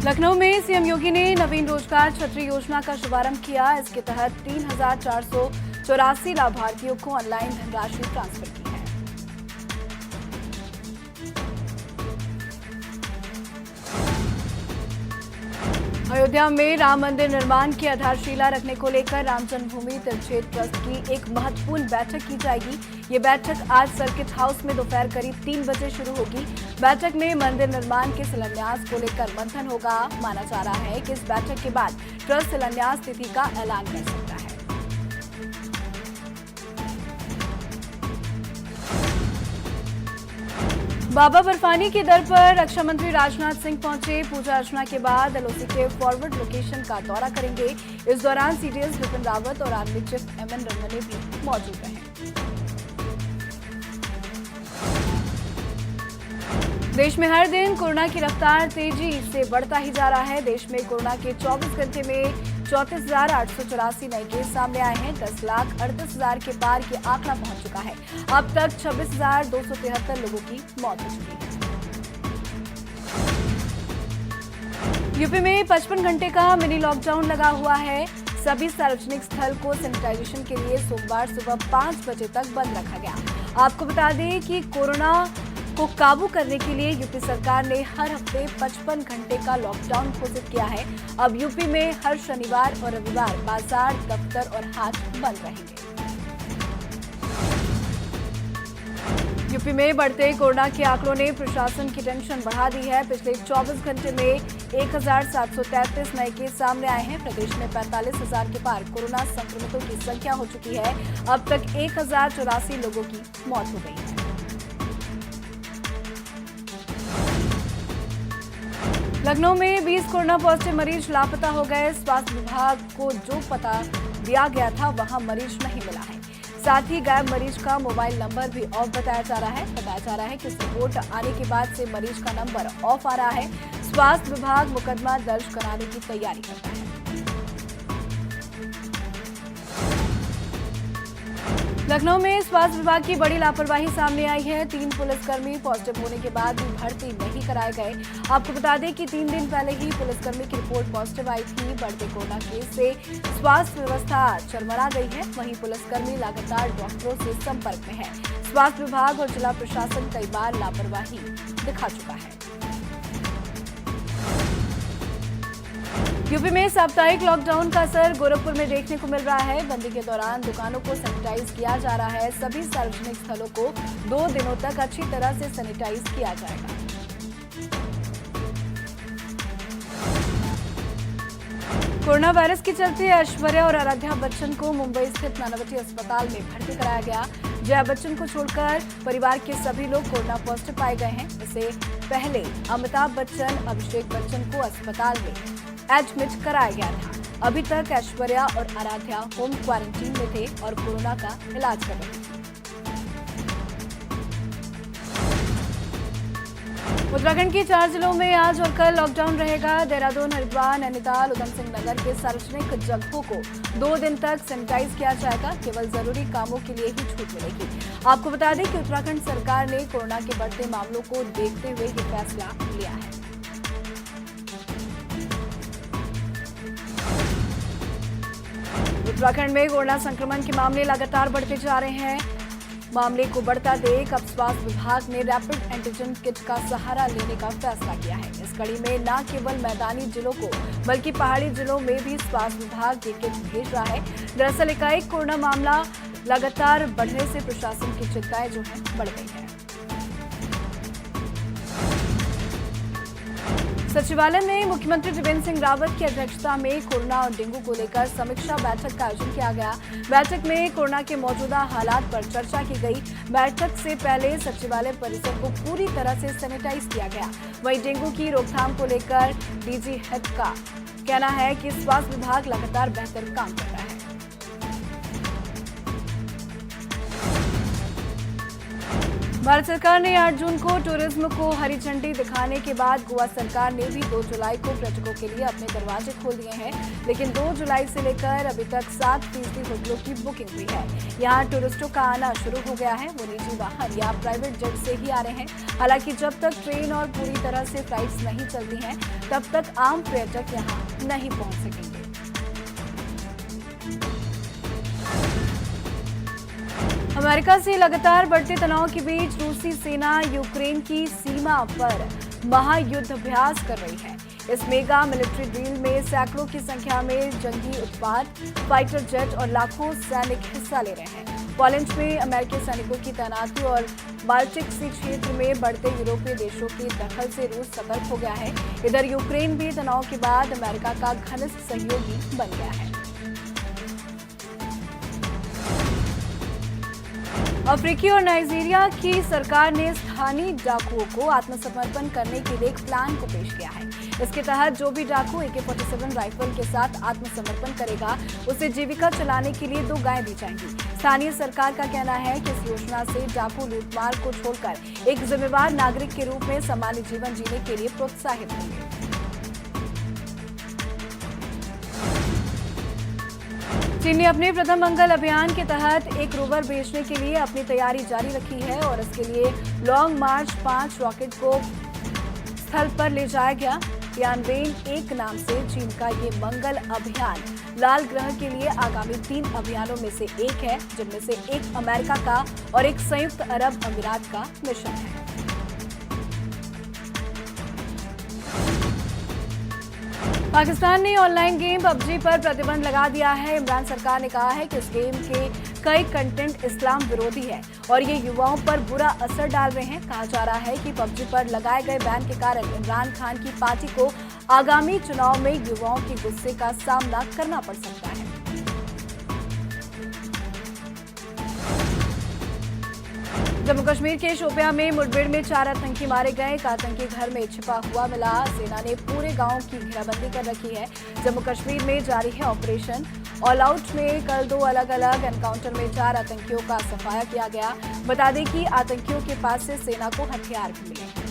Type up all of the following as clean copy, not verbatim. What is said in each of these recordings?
लखनऊ में सीएम योगी ने नवीन रोजगार छतरी योजना का शुभारंभ किया। इसके तहत 3,484 लाभार्थियों को ऑनलाइन धनराशि ट्रांसफर की है। अयोध्या में राम मंदिर निर्माण की आधारशिला रखने को लेकर राम जन्मभूमि तीर्थक्षेत्र ट्रस्ट की एक महत्वपूर्ण बैठक की जाएगी। ये बैठक आज सर्किट हाउस में दोपहर करीब 3 बजे शुरू होगी। बैठक में मंदिर निर्माण के शिलान्यास को लेकर मंथन होगा। माना जा रहा है कि इस बैठक के बाद ट्रस्ट शिलान्यास तिथि का ऐलान कर सकता है। बाबा बर्फानी के दर पर रक्षा मंत्री राजनाथ सिंह पहुंचे। पूजा अर्चना के बाद एलओसी के फॉरवर्ड लोकेशन का दौरा करेंगे। इस दौरान सीडीएस बिपिन रावत और आर्मी चीफ एमएन रमने भी मौजूद रहे। देश में हर दिन कोरोना की रफ्तार तेजी से बढ़ता ही जा रहा है। देश में कोरोना के 24 घंटे में 34,884 नए केस सामने आए हैं। 10,38,000 के पार की आंकड़ा पहुंच चुका है। अब तक 26,273 लोगों की मौत हो चुकी है। यूपी में 55 घंटे का मिनी लॉकडाउन लगा हुआ है। सभी सार्वजनिक स्थल को सैनिटाइजेशन के लिए सोमवार सुबह 5 बजे तक बंद रखा गया। आपको बता दें कि कोरोना को काबू करने के लिए यूपी सरकार ने हर हफ्ते 55 घंटे का लॉकडाउन घोषित किया है। अब यूपी में हर शनिवार और रविवार बाजार, दफ्तर और हाट बंद रहेंगे। यूपी में बढ़ते कोरोना के आंकड़ों ने प्रशासन की टेंशन बढ़ा दी है। पिछले 24 घंटे में 1,733 नए केस सामने आए हैं। प्रदेश में 45,000 के पार कोरोना संक्रमितों की संख्या हो चुकी है। अब तक 1,084 लोगों की मौत हो गई है। लखनऊ में 20 कोरोना पॉजिटिव मरीज लापता हो गए। स्वास्थ्य विभाग को जो पता दिया गया था वहां मरीज नहीं मिला है। साथ ही गायब मरीज का मोबाइल नंबर भी ऑफ बताया जा रहा है। कि इस रिपोर्ट आने के बाद से मरीज का नंबर ऑफ आ रहा है। स्वास्थ्य विभाग मुकदमा दर्ज कराने की तैयारी करता है। लखनऊ में स्वास्थ्य विभाग की बड़ी लापरवाही सामने आई है। 3 पुलिसकर्मी पॉजिटिव होने के बाद भी भर्ती नहीं कराए गए। आपको बता दें कि 3 दिन पहले ही पुलिसकर्मी की रिपोर्ट पॉजिटिव आई थी। बढ़ते कोरोना केस से स्वास्थ्य व्यवस्था चरमरा गई है। वहीं पुलिसकर्मी लगातार डॉक्टरों से संपर्क में है। स्वास्थ्य विभाग और जिला प्रशासन कई बार लापरवाही दिखा चुका है। यूपी में साप्ताहिक लॉकडाउन का असर गोरखपुर में देखने को मिल रहा है। बंदी के दौरान दुकानों को सैनिटाइज किया जा रहा है। सभी सार्वजनिक स्थलों को 2 दिनों तक अच्छी तरह से सैनिटाइज किया जाएगा। कोरोना वायरस के चलते ऐश्वर्या और आराध्या बच्चन को मुंबई स्थित नानावती अस्पताल में भर्ती कराया गया। जया बच्चन को छोड़कर परिवार के सभी लोग कोरोना पॉजिटिव पाए गए हैं। इससे पहले अमिताभ बच्चन, अभिषेक बच्चन को अस्पताल में एडमिट कराया गया था। अभी तक ऐश्वर्या और आराध्या होम क्वारंटीन में थे और कोरोना का इलाज कर रहे थे। उत्तराखंड के 4 जिलों में आज और कल लॉकडाउन रहेगा। देहरादून, हरिद्वार, नैनीताल, उधमसिंह नगर के सार्वजनिक जगहों को 2 दिन तक सैनिटाइज किया जाएगा। केवल जरूरी कामों के लिए ही छूट मिलेगी। आपको बता दें कि उत्तराखंड सरकार ने कोरोना के बढ़ते मामलों को देखते हुए ये फैसला लिया है। उत्तराखंड में कोरोना संक्रमण के मामले लगातार बढ़ते जा रहे हैं। मामले को बढ़ता देख अब स्वास्थ्य विभाग ने रैपिड एंटीजन किट का सहारा लेने का फैसला किया है। इस कड़ी में न केवल मैदानी जिलों को बल्कि पहाड़ी जिलों में भी स्वास्थ्य विभाग ये किट भेज रहा है। दरअसल एकाएक कोरोना मामला लगातार बढ़ने से प्रशासन की चिंताएं जो है बढ़ गई है। सचिवालय में मुख्यमंत्री त्रिवेंद्र सिंह रावत की अध्यक्षता में कोरोना और डेंगू को लेकर समीक्षा बैठक का आयोजन किया गया। बैठक में कोरोना के मौजूदा हालात पर चर्चा की गई। बैठक से पहले सचिवालय परिसर को पूरी तरह से सैनिटाइज किया गया। वहीं डेंगू की रोकथाम को लेकर डीजी हेल्थ का कहना है कि स्वास्थ्य विभाग लगातार बेहतर काम कर रहा है। भारत सरकार ने 8 जून को टूरिज्म को हरी झंडी दिखाने के बाद गोवा सरकार ने भी 2 जुलाई को पर्यटकों के लिए अपने दरवाजे खोल दिए हैं। लेकिन 2 जुलाई से लेकर अभी तक 7% होटलों की बुकिंग हुई है। यहां टूरिस्टों का आना शुरू हो गया है। वो निजी वाहन या प्राइवेट जेट से ही आ रहे हैं। हालांकि जब तक ट्रेन और पूरी तरह से फ्लाइट्स नहीं चलती हैं, तब तक आम पर्यटक यहां नहीं पहुंच सकेंगे। अमेरिका से लगातार बढ़ते तनाव के बीच रूसी सेना यूक्रेन की सीमा पर महायुद्ध अभ्यास कर रही है। इस मेगा मिलिट्री ड्रिल में सैकड़ों की संख्या में जंगी उत्पाद, फाइटर जेट और लाखों सैनिक हिस्सा ले रहे हैं। पोलैंड में अमेरिकी सैनिकों की तैनाती और बाल्टिक सी क्षेत्र में बढ़ते यूरोपीय देशों के दखल से रूस सतर्क हो गया है। इधर यूक्रेन भी तनाव के बाद अमेरिका का घनिष्ठ सहयोगी बन गया है। अफ्रीकी और नाइजीरिया की सरकार ने स्थानीय डाकुओं को आत्मसमर्पण करने के लिए एक प्लान को पेश किया है। इसके तहत जो भी डाकू AK-47 राइफल के साथ आत्मसमर्पण करेगा, उसे जीविका चलाने के लिए 2 गायें दी जाएंगी। स्थानीय सरकार का कहना है कि इस योजना से डाकू लूटमार को छोड़कर एक जिम्मेदार नागरिक के रूप में सामान्य जीवन जीने के लिए प्रोत्साहित होंगे। चीन ने अपने प्रथम मंगल अभियान के तहत एक रोवर भेजने के लिए अपनी तैयारी जारी रखी है और इसके लिए लॉन्ग मार्च 5 रॉकेट को स्थल पर ले जाया गया। यानवेन-1 नाम से चीन का ये मंगल अभियान लाल ग्रह के लिए आगामी 3 अभियानों में से एक है, जिनमें से एक अमेरिका का और एक संयुक्त अरब अमीरात का मिशन है। पाकिस्तान ने ऑनलाइन गेम PUBG पर प्रतिबंध लगा दिया है। इमरान सरकार ने कहा है कि इस गेम के कई कंटेंट इस्लाम विरोधी है और ये युवाओं पर बुरा असर डाल रहे हैं। कहा जा रहा है कि PUBG पर लगाए गए बैन के कारण इमरान खान की पार्टी को आगामी चुनाव में युवाओं के गुस्से का सामना करना पड़ सकता है। जम्मू कश्मीर के शोपियां में मुठभेड़ में 4 आतंकी मारे गए। एक आतंकी घर में छिपा हुआ मिला। सेना ने पूरे गांव की घेराबंदी कर रखी है। जम्मू कश्मीर में जारी है ऑपरेशन ऑल आउट में कल 2 अलग अलग एनकाउंटर में 4 आतंकियों का सफाया किया गया। बता दें कि आतंकियों के पास से सेना को हथियार भी मिले हैं।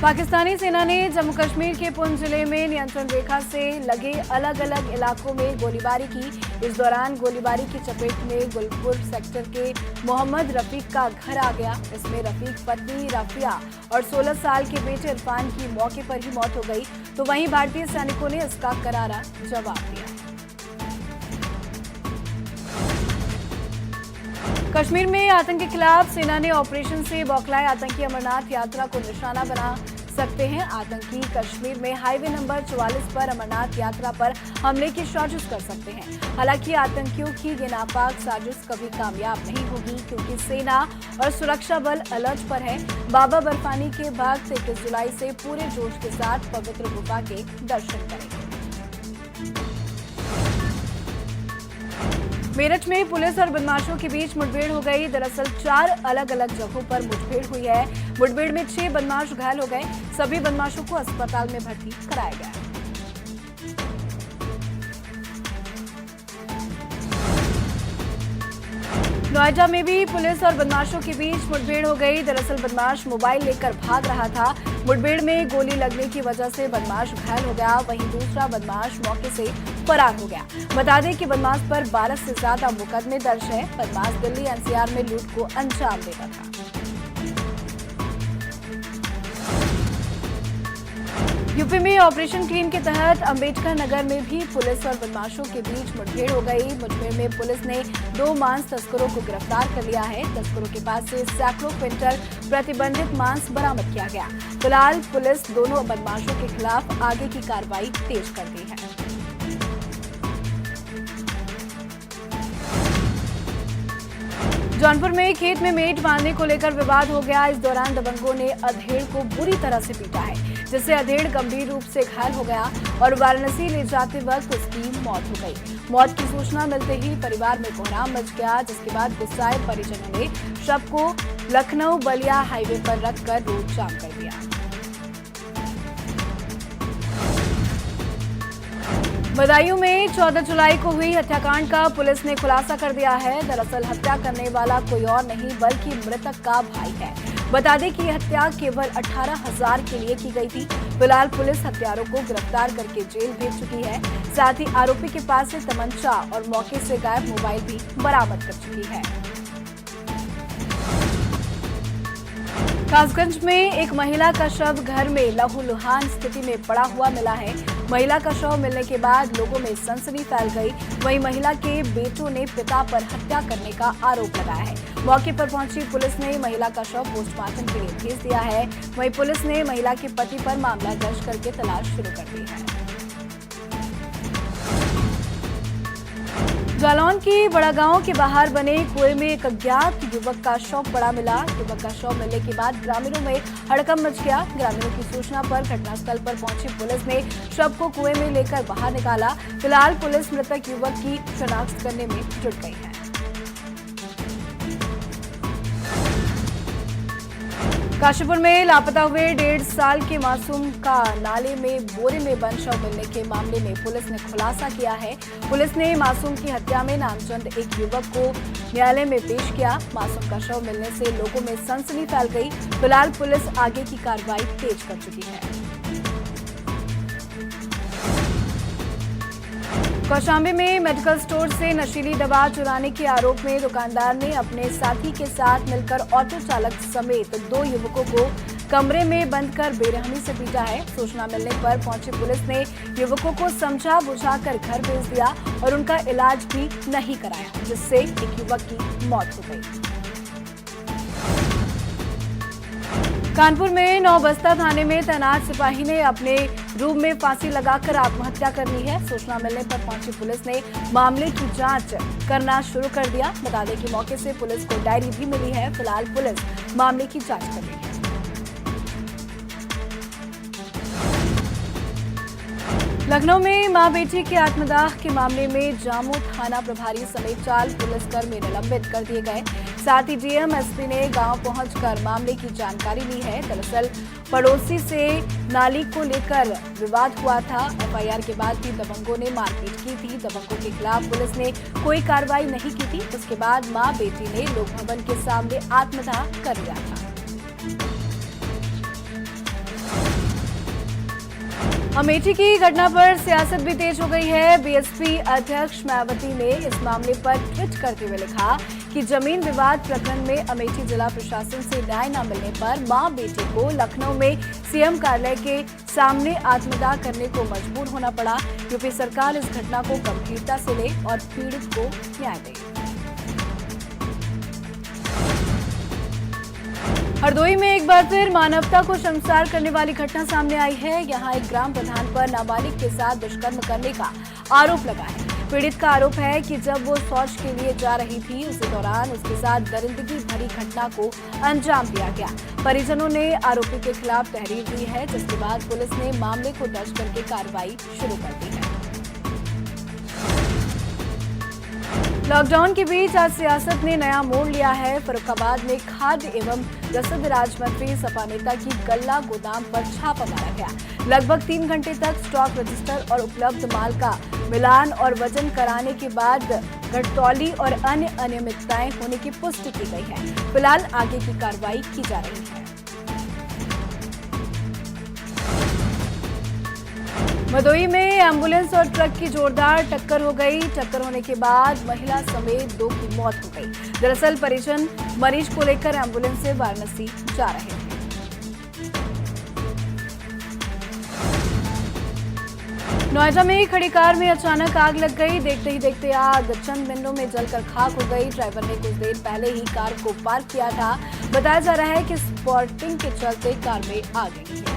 पाकिस्तानी सेना ने जम्मू कश्मीर के पुंछ जिले में नियंत्रण रेखा से लगे अलग अलग इलाकों में गोलीबारी की। इस दौरान गोलीबारी की चपेट में गुलपुर सेक्टर के मोहम्मद रफीक का घर आ गया। इसमें रफीक पत्नी राफिया और 16 साल के बेटे इरफान की मौके पर ही मौत हो गई, तो वहीं भारतीय सैनिकों ने इसका करारा जवाब दिया। कश्मीर में आतंक के खिलाफ सेना ने ऑपरेशन से बौखलाए आतंकी अमरनाथ यात्रा को निशाना बना सकते हैं। आतंकी कश्मीर में हाईवे नंबर 44 पर अमरनाथ यात्रा पर हमले की साजिश कर सकते हैं। हालांकि आतंकियों की ये नापाक साजिश कभी कामयाब नहीं होगी, क्योंकि सेना और सुरक्षा बल अलर्ट पर है। बाबा बर्फानी के भक्त 21 जुलाई से पूरे जोश के साथ पवित्र गुफा के दर्शन करेंगे। मेरठ में पुलिस और बदमाशों के बीच मुठभेड़ हो गई। दरअसल 4 अलग अलग जगहों पर मुठभेड़ हुई है। मुठभेड़ में 6 बदमाश घायल हो गए। सभी बदमाशों को अस्पताल में भर्ती कराया गया है। नोएडा में भी पुलिस और बदमाशों के बीच मुठभेड़ हो गई। दरअसल बदमाश मोबाइल लेकर भाग रहा था। मुठभेड़ में गोली लगने की वजह से बदमाश घायल हो गया। वहीं दूसरा बदमाश मौके से फरार हो गया। बता दें कि बदमाश पर 12 से ज्यादा मुकदमे दर्ज है। बदमाश दिल्ली NCR में लूट को अंजाम देता था। यूपी में ऑपरेशन क्लीन के तहत अंबेडकर नगर में भी पुलिस और बदमाशों के बीच मुठभेड़ हो गई। मुठभेड़ में पुलिस ने 2 मांस तस्करों को गिरफ्तार कर लिया है। तस्करों के पास से सैकड़ों क्विंटल प्रतिबंधित मांस बरामद किया गया। फिलहाल पुलिस दोनों बदमाशों के खिलाफ आगे की कार्रवाई तेज कर दी है। जौनपुर में खेत में मेट बांधने को लेकर विवाद हो गया। इस दौरान दबंगों ने अधेड़ को बुरी तरह से पीटा है, जिससे अधेड़ गंभीर रूप से घायल हो गया और वाराणसी ले जाते वक्त उसकी मौत हो गई। मौत की सूचना मिलते ही परिवार में कोहराम मच गया, जिसके बाद गुस्साए परिजनों ने शव को लखनऊ बलिया हाईवे पर रखकर रोड जाम कर दिया। बदायूं में 14 जुलाई को हुई हत्याकांड का पुलिस ने खुलासा कर दिया है। दरअसल हत्या करने वाला कोई और नहीं बल्कि मृतक का भाई है। बता दें कि हत्या केवल 18,000 के लिए की गई थी। फिलहाल पुलिस हत्यारों को गिरफ्तार करके जेल भेज चुकी है। साथ ही आरोपी के पास से तमंचा और मौके से गायब मोबाइल भी बरामद कर चुकी है। कासगंज में एक महिला का शव घर में लहूलुहान स्थिति में पड़ा हुआ मिला है। महिला का शव मिलने के बाद लोगों में सनसनी फैल गई। वहीं महिला के बेटों ने पिता पर हत्या करने का आरोप लगाया है। मौके पर पहुंची पुलिस ने महिला का शव पोस्टमार्टम के लिए भेज दिया है। वहीं पुलिस ने महिला के पति पर मामला दर्ज करके तलाश शुरू कर दी है। जालौन की बड़ागांव के बाहर बने कुएं में एक अज्ञात युवक का शव पड़ा मिला। युवक का शव मिलने के बाद ग्रामीणों में हड़कंप मच गया। ग्रामीणों की सूचना पर घटनास्थल पर पहुंची पुलिस ने शव को कुएं में लेकर बाहर निकाला। फिलहाल पुलिस मृतक युवक की शिनाख्त करने में जुट गई है। काशीपुर में लापता हुए 1.5 साल के मासूम का नाले में बोरे में बंद शव मिलने के मामले में पुलिस ने खुलासा किया है। पुलिस ने मासूम की हत्या में नामजद एक युवक को न्यायालय में पेश किया। मासूम का शव मिलने से लोगों में सनसनी फैल गई। फिलहाल पुलिस आगे की कार्रवाई तेज कर चुकी है। कौशाम्बी में मेडिकल स्टोर से नशीली दवा चुराने के आरोप में दुकानदार ने अपने साथी के साथ मिलकर ऑटो चालक समेत 2 युवकों को कमरे में बंद कर बेरहमी से पीटा है। सूचना मिलने पर पहुंची पुलिस ने युवकों को समझा बुझाकर घर भेज दिया और उनका इलाज भी नहीं कराया, जिससे एक युवक की मौत हो गई। कानपुर में नौबस्ता थाने में तैनात सिपाही ने अपने रूम में फांसी लगाकर आत्महत्या कर ली है। सूचना मिलने पर पहुंची पुलिस ने मामले की जांच करना शुरू कर दिया। बता दें कि मौके से पुलिस को डायरी भी मिली है। फिलहाल पुलिस मामले की जांच कर रही है। लखनऊ में मां बेटी के आत्मदाह के मामले में जामू थाना प्रभारी समेत 4 पुलिसकर्मी निलंबित कर दिए गए। साथ ही डीएम एसपी ने गांव पहुंचकर मामले की जानकारी ली है। दरअसल पड़ोसी से नाली को लेकर विवाद हुआ था। एफआईआर के बाद भी दबंगों ने मारपीट की थी। दबंगों के खिलाफ पुलिस ने कोई कार्रवाई नहीं की थी। उसके बाद मां बेटी ने लोक भवन के सामने आत्मदाह कर लिया था। अमेठी की घटना पर सियासत भी तेज हो गई है। बीएसपी अध्यक्ष मायावती ने इस मामले पर ट्वीट करते हुए लिखा कि जमीन विवाद प्रकरण में अमेठी जिला प्रशासन से न्याय न मिलने पर मां बेटी को लखनऊ में सीएम कार्यालय के सामने आत्मदाह करने को मजबूर होना पड़ा। यूपी सरकार इस घटना को गंभीरता से ले और पीड़ित को न्याय दे। हरदोई में एक बार फिर मानवता को शर्मसार करने वाली घटना सामने आई है। यहाँ एक ग्राम प्रधान पर नाबालिग के साथ दुष्कर्म करने का आरोप लगा है। पीड़ित का आरोप है कि जब वो शौच के लिए जा रही थी, उसी दौरान उसके साथ दरिंदगी भरी घटना को अंजाम दिया गया। परिजनों ने आरोपी के खिलाफ तहरीर दी है, जिसके बाद पुलिस ने मामले को दर्ज करके कार्रवाई शुरू कर दी है। लॉकडाउन के बीच आज सियासत ने नया मोड़ लिया है। फर्रुखाबाद में खाद्य एवं रसद राज्य मंत्री सपा नेता की गल्ला गोदाम पर छापा मारा गया। लगभग 3 घंटे तक स्टॉक रजिस्टर और उपलब्ध माल का मिलान और वजन कराने के बाद घटतौली और अन्य अनियमितताएं होने की पुष्टि की गई है। फिलहाल आगे की कार्रवाई की जा रही है। भदोही में एम्बुलेंस और ट्रक की जोरदार टक्कर हो गई। टक्कर होने के बाद महिला समेत 2 की मौत हो गई। दरअसल परिजन मरीज को लेकर एम्बुलेंस से वाराणसी जा रहे थे। नोएडा में खड़ी कार में अचानक आग लग गई। देखते ही देखते आग चंद मिनटों में जलकर खाक हो गई। ड्राइवर ने कुछ देर पहले ही कार को पार्क किया था। बताया जा रहा है कि स्पॉटिंग के चलते कार में आग लगी है।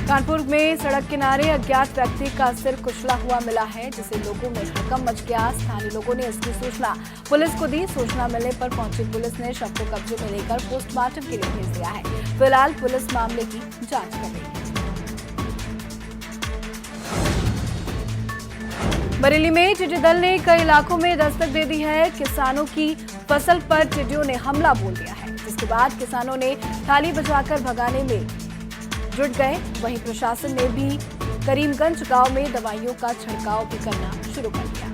कानपुर में सड़क किनारे अज्ञात व्यक्ति का सिर कुचला हुआ मिला है, जिसे लोगों में हड़कंप मच गया। स्थानीय लोगों ने इसकी सूचना पुलिस को दी। सूचना मिलने पर पहुंची पुलिस ने शव को कब्जे में लेकर पोस्टमार्टम के लिए भेज दिया है। फिलहाल पुलिस मामले की जांच कर रही है। बरेली में टिड्डी दल ने कई इलाकों में दस्तक दे दी है। किसानों की फसल पर टिड्डियों ने हमला बोल दिया है, जिसके बाद किसानों ने थाली बजाकर भगाने में जुट गए। वहीं प्रशासन ने भी करीमगंज गांव में दवाइयों का छिड़काव भी करना शुरू कर दिया।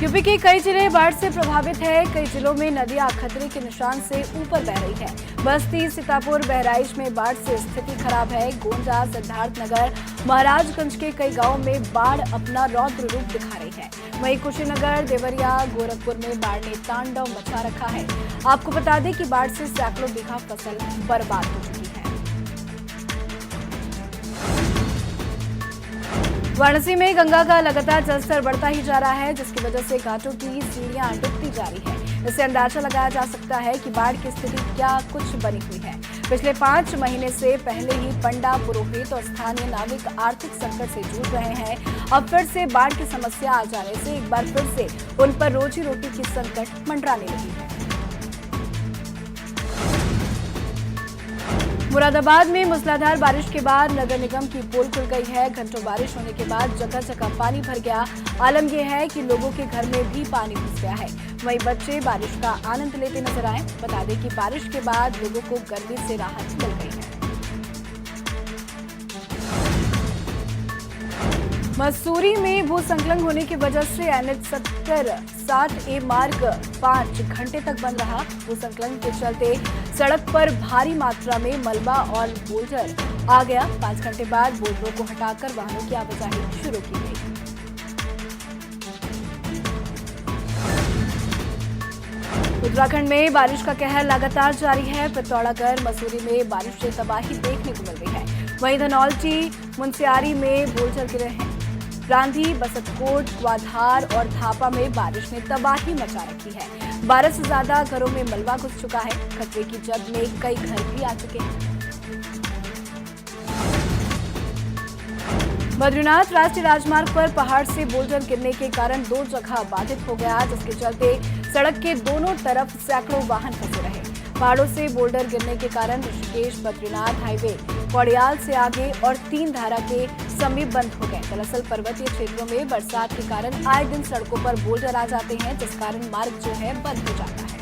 यूपी के कई जिले बाढ़ से प्रभावित है। कई जिलों में नदियां खतरे के निशान से ऊपर बह रही है। बस्ती, सीतापुर, बहराइच में बाढ़ से स्थिति खराब है। गोंडा, सिद्धार्थनगर, महाराजगंज के कई गांवों में बाढ़ अपना रौद्र रूप दिखा रही है। वहीं कुशीनगर, देवरिया, गोरखपुर में बाढ़ ने तांडव मचा रखा है। आपको बता दें कि बाढ़ से सैकड़ों बीघा फसल बर्बाद हो चुकी है। वाराणसी में गंगा का लगातार जलस्तर बढ़ता ही जा रहा है, जिसकी वजह से घाटों की सीढ़ियां डूबती जा रही है। इससे अंदाजा लगाया जा सकता है कि बाढ़ की स्थिति क्या कुछ बनी हुई है। पिछले 5 महीने से पहले ही पंडा, पुरोहित और स्थानीय नागरिक आर्थिक संकट से जूझ रहे हैं। अब फिर से बाढ़ की समस्या आ जाने से एक बार फिर से उन पर रोजी रोटी की संकट मंडराने लगी है। मुरादाबाद में मूसलाधार बारिश के बाद नगर निगम की पोल खुल गई है। घंटों बारिश होने के बाद जगह जगह पानी भर गया। आलम यह है कि लोगों के घर में भी पानी घुस गया है। वहीं बच्चे बारिश का आनंद लेते नजर आए। बता दें कि बारिश के बाद लोगों को गर्मी से राहत मिल गई है। मसूरी में भूसंकलन होने की वजह से NH 70-7A मार्ग 5 घंटे तक बंद रहा। भूसंकलन के चलते सड़क पर भारी मात्रा में मलबा और बोल्डर आ गया। 5 घंटे बाद बोल्डरों को हटाकर वाहनों की आवाजाही शुरू की गई। उत्तराखंड में बारिश का कहर लगातार जारी है। पिथौरागढ़, मसूरी में बारिश से तबाही देखने को मिल रही है। वहीं धनौल्टी, मुनस्यारी में बोल्डर गिरे हैं। रांधी, बसंतकोट, ग्वाधार और धापा में बारिश ने तबाही मचा रखी है। 12 से ज्यादा घरों में मलबा घुस चुका है। खतरे की जद में कई घर भी आ चुके हैं। बद्रीनाथ राष्ट्रीय राजमार्ग पर पहाड़ से बोल्डर गिरने के कारण 2 जगह बाधित हो गया, जिसके चलते सड़क के दोनों तरफ सैकड़ों वाहन फंसे रहे। पहाड़ों से बोल्डर गिरने के कारण ऋषिकेश बद्रीनाथ हाईवे कोड़ियाल से आगे और 3 धारा के समीप बंद हो गए। दरअसल पर्वतीय क्षेत्रों में बरसात के कारण आए दिन सड़कों पर बोल्डर आ जाते हैं, जिस कारण मार्ग जो है बंद हो जाता है।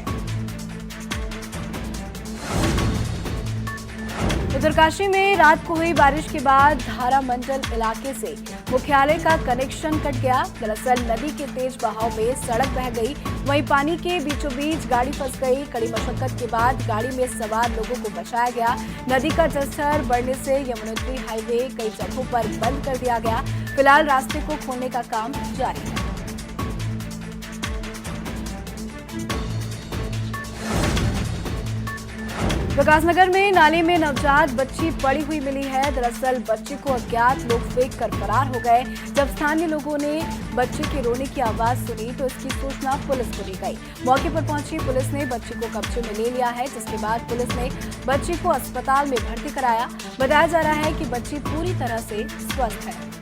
उत्तरकाशी में रात को हुई बारिश के बाद धारा मंडल इलाके से मुख्यालय का कनेक्शन कट गया। दरअसल नदी के तेज बहाव में सड़क बह गई। वहीं पानी के बीचों बीच गाड़ी फंस गई। कड़ी मशक्कत के बाद गाड़ी में सवार लोगों को बचाया गया। नदी का जलस्तर बढ़ने से यमुनोत्री हाईवे कई जगहों पर बंद कर दिया गया। फिलहाल रास्ते को खोलने का काम जारी है। विकासनगर में नाले में नवजात बच्ची पड़ी हुई मिली है। दरअसल बच्ची को अज्ञात लोग फेंक कर फरार हो गए। जब स्थानीय लोगों ने बच्चे के रोने की आवाज सुनी तो इसकी सूचना पुलिस को दी गई। मौके पर पहुंची पुलिस ने बच्ची को कब्जे में ले लिया है, जिसके बाद पुलिस ने बच्ची को अस्पताल में भर्ती कराया। बताया जा रहा है कि बच्ची पूरी तरह से स्वस्थ है।